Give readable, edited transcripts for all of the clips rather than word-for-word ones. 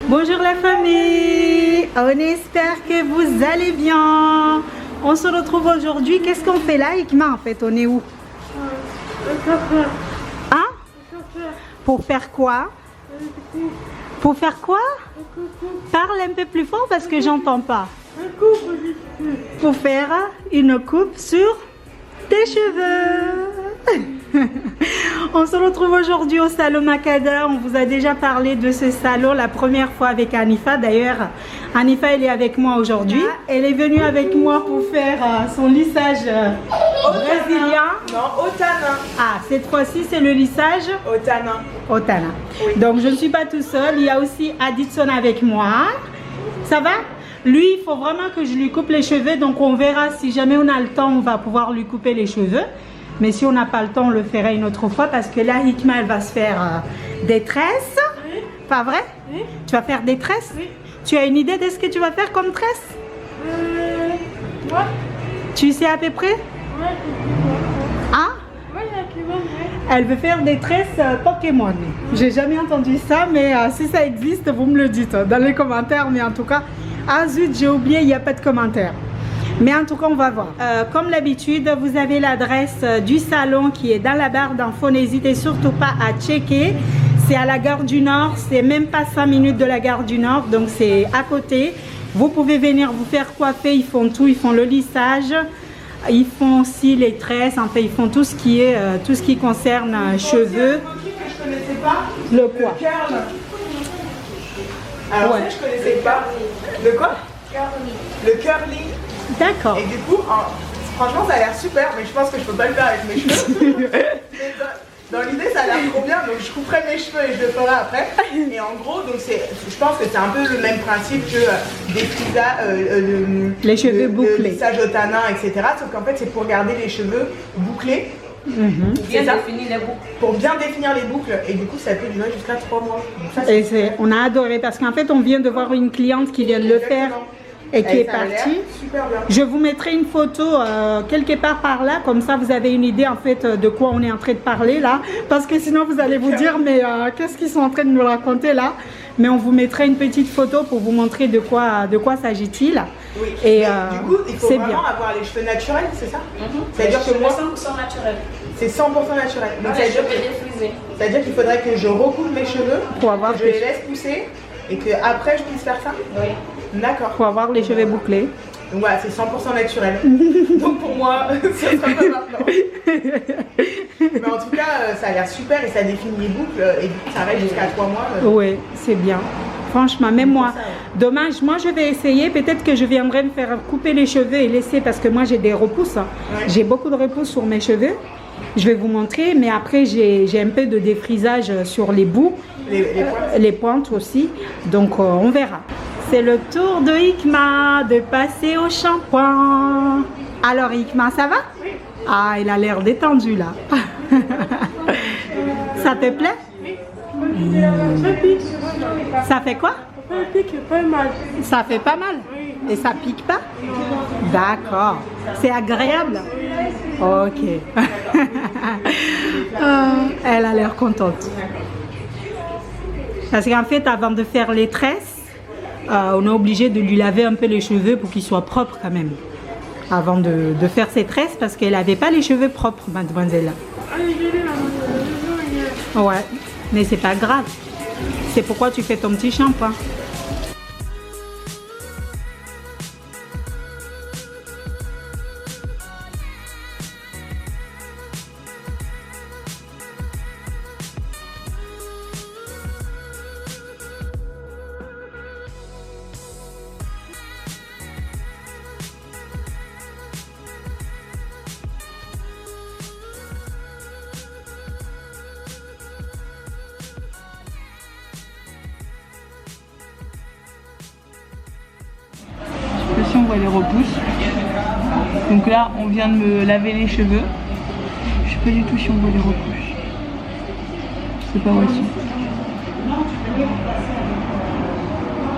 Bonjour la famille, on espère que vous allez bien. On se retrouve aujourd'hui. Qu'est-ce qu'on fait là, Hikma, en fait? On est où? Hein? Pour faire quoi? Pour faire quoi? Parle un peu plus fort parce que j'entends pas. Pour faire une coupe sur tes cheveux. On se retrouve aujourd'hui au salon Makada. On vous a déjà parlé de ce salon la première fois avec Hanifa. D'ailleurs, Hanifa, elle est avec moi aujourd'hui. Elle est venue avec moi pour faire son lissage brésilien. Non, Otana. Ah, cette fois-ci, c'est le lissage Otana. Otana. Oui. Donc, je ne suis pas tout seul. Il y a aussi Aditson avec moi. Ça va? Lui, il faut vraiment que je lui coupe les cheveux. Donc, on verra si jamais on a le temps, on va pouvoir lui couper les cheveux. Mais si on n'a pas le temps, on le fera une autre fois parce que là, Hikma, elle va se faire des tresses. Oui. Pas vrai? Oui. Tu vas faire des tresses? Oui. Tu as une idée de ce que tu vas faire comme tresse? Ouais. Tu sais à peu près? Ouais. Hein? Ouais, elle veut faire des tresses Pokémon. J'ai jamais entendu ça, mais si ça existe, vous me le dites dans les commentaires. Mais en tout cas, ah zut, j'ai oublié, il n'y a pas de commentaires. Mais en tout cas, on va voir. Comme d'habitude, vous avez l'adresse du salon qui est dans la barre d'infos. N'hésitez surtout pas à checker. C'est à la gare du Nord. C'est même pas 5 minutes de la gare du Nord. Donc, c'est à côté. Vous pouvez venir vous faire coiffer. Ils font tout. Ils font le lissage. Ils font aussi les tresses. En fait, ils font tout ce qui est, tout ce qui concerne cheveux. Je connaissais pas. Le quoi? Le curl. Alors, ouais. Ça, je connaissais pas. Le quoi? Curly. Le curly. D'accord. Et du coup, franchement, ça a l'air super, mais je pense que je peux pas le faire avec mes cheveux. Dans l'idée, ça a l'air trop bien, donc je couperai mes cheveux et je le ferai après. Et en gros, donc je pense que c'est un peu le même principe que des frisages, les cheveux bouclés, le lissage Otana, etc. Sauf qu'en fait, c'est pour garder les cheveux bouclés. Bien définir les boucles. Pour bien définir les boucles, et du coup, ça peut durer jusqu'à 3 mois. Donc ça, et on a adoré parce qu'en fait, on vient de voir une cliente qui vient de le faire. Et qui est partie. Je vous mettrai une photo quelque part par là, comme ça vous avez une idée en fait de quoi on est en train de parler là, parce que sinon vous allez vous dire mais qu'est-ce qu'ils sont en train de nous raconter là. Mais on vous mettra une petite photo pour vous montrer de quoi s'agit-il. Oui. Et du coup, il faut vraiment avoir les cheveux naturels, c'est ça? C'est-à-dire que moi, 100% naturel. C'est 100% naturel. Donc c'est-à-dire qu'il faudrait que je recoupe mes cheveux, pour avoir que je les laisse pousser et que après je puisse faire ça. Oui. D'accord. Pour avoir les cheveux bouclés. Donc voilà, c'est 100% naturel. Donc pour moi, ça sera pas maintenant. Mais en tout cas, ça a l'air super et ça définit les boucles et du coup ça reste jusqu'à 3 mois. Oui, c'est bien. Franchement, même moi, dommage, moi je vais essayer, peut-être que je viendrai me faire couper les cheveux et laisser, parce que moi j'ai des repousses, hein. Ouais. J'ai beaucoup de repousses sur mes cheveux, je vais vous montrer, mais après j'ai un peu de défrisage sur les bouts, les pointes aussi, donc on verra. C'est le tour de Hikma de passer au shampoing. Alors Hikma, ça va? Oui. Ah, il a l'air détendu là. Ça te plaît? Oui. Ça fait quoi? Ça pique pas mal. Ça fait pas mal? Oui. Et ça pique pas? D'accord. C'est agréable? Ok. Elle a l'air contente. Parce qu'en fait, avant de faire les tresses, on est obligé de lui laver un peu les cheveux pour qu'ils soient propres quand même. Avant de faire ses tresses, parce qu'elle n'avait pas les cheveux propres, mademoiselle. Ouais, mais c'est pas grave. C'est pourquoi tu fais ton petit shampoing. Si on voit les repousses. Donc là on vient de me laver les cheveux. Je sais pas du tout si on voit les repousses. Je sais pas où elles sont.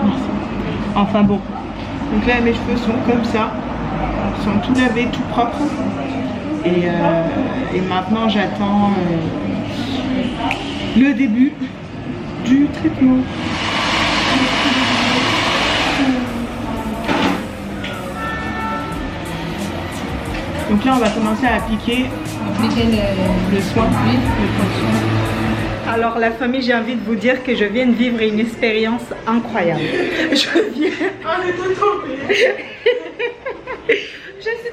Merci. Enfin bon. Donc là mes cheveux sont comme ça. Ils sont tout lavés, tout propres. Et maintenant j'attends le début du traitement. là, on va commencer à appliquer le soin, le soin. Alors la famille, j'ai envie de vous dire que je viens de vivre une expérience incroyable. Je suis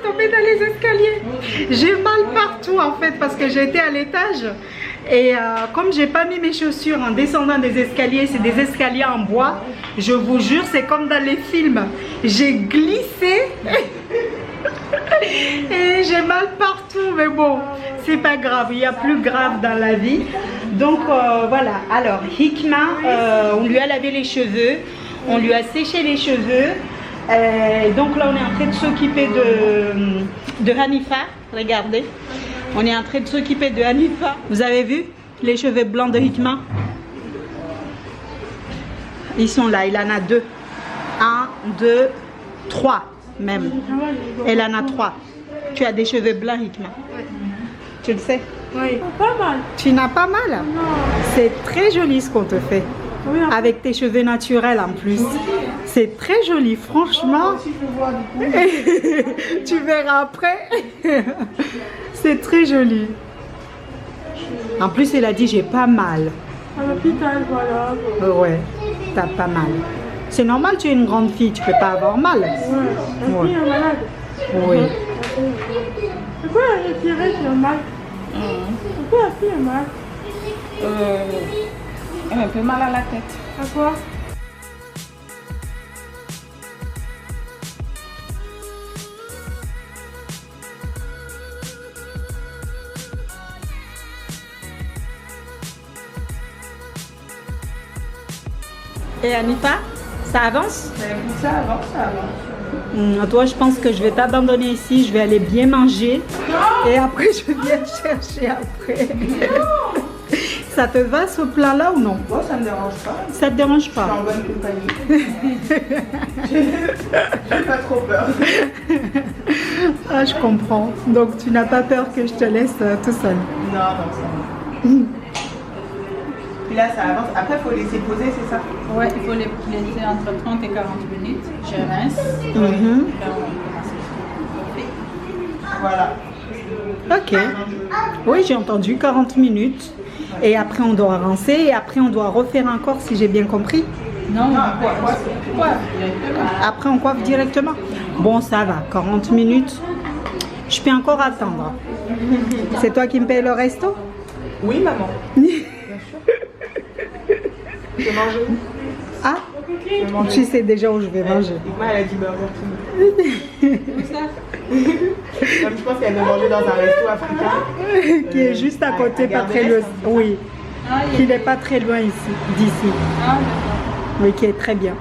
tombée dans les escaliers. J'ai mal partout en fait parce que j'étais à l'étage. Et comme j'ai pas mis mes chaussures en descendant des escaliers, c'est des escaliers en bois, je vous jure, c'est comme dans les films. J'ai glissé et j'ai mal partout, mais bon, c'est pas grave, il y a plus grave dans la vie. Donc voilà, alors Hikma, on lui a lavé les cheveux, on lui a séché les cheveux. Donc là, on est en train de s'occuper de Hanifa, regardez. On est en train de s'occuper de Hanifa. Vous avez vu les cheveux blancs de Hikma? Ils sont là, il en a 2. 1, 2, 3 même. Elle en a 3. Tu as des cheveux blancs, Hikma? Oui. Tu le sais? Oui, pas mal. Tu n'as pas mal? Non. C'est très joli ce qu'on te fait. Oui, avec tes cheveux naturels en plus. C'est très joli, franchement. Tu verras après. C'est très joli. En plus, elle a dit j'ai pas mal. À l'hôpital, voilà. Ouais, t'as pas mal. C'est normal, tu es une grande fille, tu peux pas avoir mal. Ouais, la fille est malade. Oui. Pourquoi elle est tirée sur le mal? Pourquoi la fille est malade? Elle a un peu mal à la tête. À quoi? Et Hanifa, ça avance? Ça avance, ça avance. Toi, je pense que je vais t'abandonner ici, je vais aller bien manger. Et après, je viens te chercher après. Ça te va ce plat-là ou non? Bon, ça me dérange pas. Ça te dérange Je suis pas? en bonne compagnie. J'ai pas trop peur. Ah, je comprends. Donc, tu n'as pas peur que je te laisse tout seul? Non, ça va. Puis là, ça avance. Après, il faut laisser poser, c'est ça? Ouais, il faut les laisser entre 30 et 40 minutes. Je rince. Mhm. Là, on commence. Voilà. Ok. Oui, j'ai entendu 40 minutes. Et après, on doit rincer. Et après, on doit refaire encore, si j'ai bien compris. Non, quoi, directement. Après, on coiffe directement. Bon, ça va. 40 minutes. Je peux encore attendre. C'est toi qui me paye le resto? Oui, maman. Bien sûr. Je vais manger où? Ah, Je vais manger. tu sais déjà où je vais manger. Moi, elle a dit Burger King. Où ça? Comme je pense qu'elle veut manger dans un resto africain. Qui est juste à côté, à pas très loin. Gardez-les, Oui, Ah, qui n'est pas très loin ici, d'ici. Ah, d'accord. Oui, qui est très bien.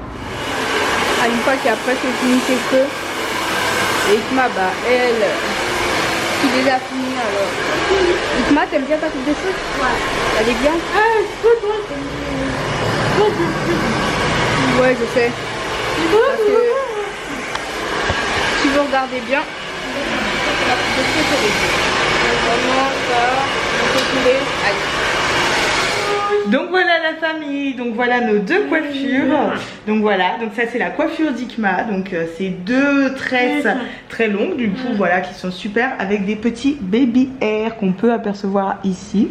Une fois qu'après c'est fini ses feux, et Hikma, bah elle, qui les a finis alors. Hikma, t'aimes bien ta coupe de cheveux? Ouais. Elle est bien? Ouais, je sais. Parce que si vous regardez bien, la coupe de cheveux c'est bien. Vraiment, ça, on peut couler. Allez. Donc voilà la famille, donc voilà nos 2 coiffures. Donc voilà, donc ça c'est la coiffure d'Hikma. Donc c'est 2 tresses très longues du coup voilà qui sont super avec des petits baby hairs qu'on peut apercevoir ici.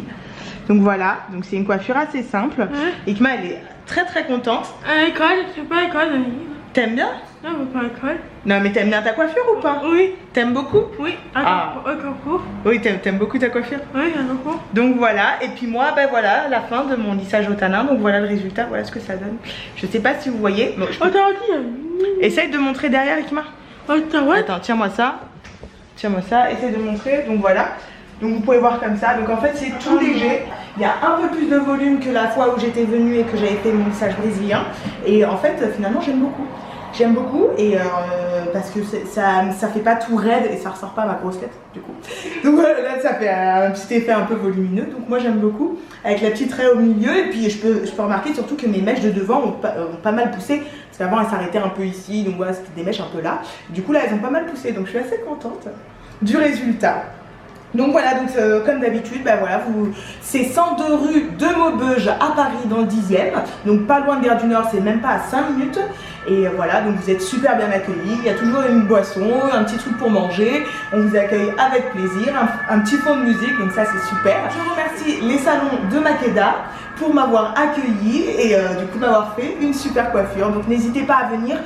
Donc voilà, donc c'est une coiffure assez simple. Hikma elle est très contente. À l'école, c'est pas à l'école. T'aimes bien? Non, mais pas à l'école. Non mais t'aimes bien ta coiffure ou pas? Oui. T'aimes beaucoup? Oui, Ah. à concours. Oui, t'aimes beaucoup ta coiffure? Oui, à concours. Donc voilà, et puis moi, ben voilà, la fin de mon lissage au tanin, donc voilà le résultat, voilà ce que ça donne. Je sais pas si vous voyez, bon, je peux... Essaye de montrer derrière, Hikma. Attends, tiens-moi ça, essaye de montrer, donc voilà. Donc vous pouvez voir comme ça, donc en fait c'est tout léger. Il y a un peu plus de volume que la fois où j'étais venue et que j'avais fait mon lissage brésilien. Et en fait, finalement, j'aime beaucoup. J'aime beaucoup et parce que ça fait pas tout raide et ça ressort pas ma grosse tête du coup. Donc voilà, là ça fait un petit effet un peu volumineux, donc moi j'aime beaucoup. Avec la petite raie au milieu et puis je peux remarquer surtout que mes mèches de devant ont pas mal poussé. Parce qu'avant elles s'arrêtaient un peu ici, donc voilà c'était des mèches un peu là. Du coup là elles ont pas mal poussé, donc je suis assez contente du résultat. Donc voilà, donc comme d'habitude, bah voilà, c'est 102 rue de Maubeuge à Paris dans le 10e, donc pas loin de Gare du Nord, c'est même pas à 5 minutes. Et voilà, donc vous êtes super bien accueillis, il y a toujours une boisson, un petit truc pour manger, on vous accueille avec plaisir, un petit fond de musique, donc ça c'est super. Je remercie les salons de Makeda pour m'avoir accueilli et du coup m'avoir fait une super coiffure. Donc n'hésitez pas à venir,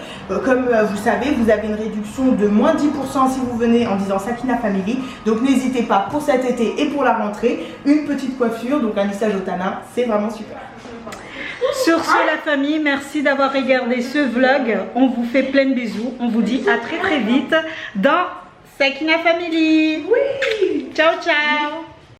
comme vous savez, vous avez une réduction de moins 10% si vous venez en disant Sakina Family. Donc n'hésitez pas pour cet été et pour la rentrée, une petite coiffure, donc un lissage au tanin, c'est vraiment super. Sur ce, la famille, merci d'avoir regardé ce vlog. On vous fait plein de bisous. On vous dit à très vite dans Sakina Family. Oui. Ciao, ciao.